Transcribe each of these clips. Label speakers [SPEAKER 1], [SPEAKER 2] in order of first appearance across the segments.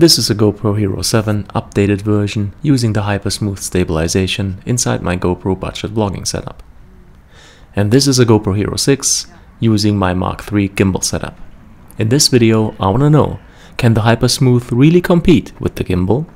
[SPEAKER 1] This is a GoPro Hero 7 updated version using the hyper-smooth stabilization inside my GoPro budget vlogging setup. And this is a GoPro Hero 6 using my Mark III gimbal setup. In this video I wanna know, can the hyper-smooth really compete with the gimbal?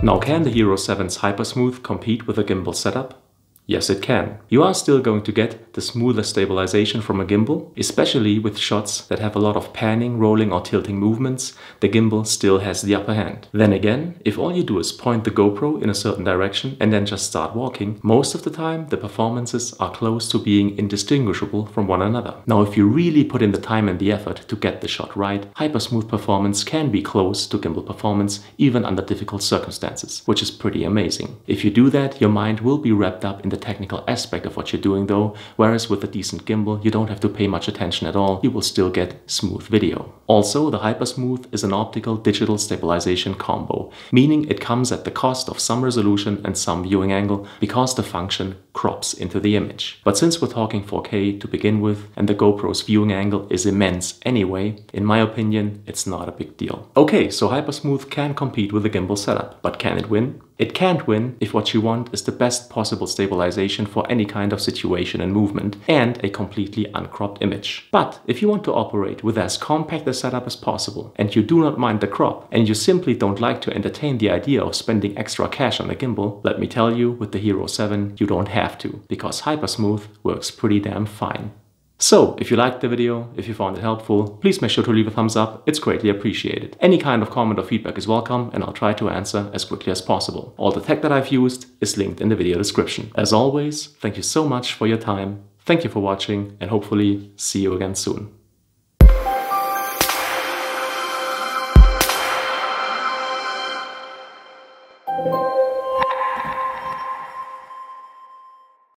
[SPEAKER 1] Now, can the Hero 7's Hypersmooth compete with a gimbal setup? Yes, it can. You are still going to get the smoother stabilization from a gimbal, especially with shots that have a lot of panning, rolling or tilting movements. The gimbal still has the upper hand. Then again, if all you do is point the GoPro in a certain direction and then just start walking, most of the time the performances are close to being indistinguishable from one another. Now, if you really put in the time and the effort to get the shot right, Hypersmooth performance can be close to gimbal performance even under difficult circumstances, which is pretty amazing. If you do that, your mind will be wrapped up in the technical aspect of what you're doing though, whereas with a decent gimbal you don't have to pay much attention at all, you will still get smooth video. Also, the Hypersmooth is an optical digital stabilization combo, meaning it comes at the cost of some resolution and some viewing angle because the function crops into the image. But since we're talking 4K to begin with and the GoPro's viewing angle is immense anyway, in my opinion it's not a big deal. Okay, so Hypersmooth can compete with a gimbal setup, but can it win? It can't win if what you want is the best possible stabilization for any kind of situation and movement and a completely uncropped image. But if you want to operate with as compact a setup as possible and you do not mind the crop and you simply don't like to entertain the idea of spending extra cash on a gimbal, let me tell you, with the Hero 7 you don't have to, because Hypersmooth works pretty damn fine. So, if you liked the video, if you found it helpful, please make sure to leave a thumbs up, it's greatly appreciated. Any kind of comment or feedback is welcome and I'll try to answer as quickly as possible. All the tech that I've used is linked in the video description. As always, thank you so much for your time, thank you for watching and hopefully see you again soon.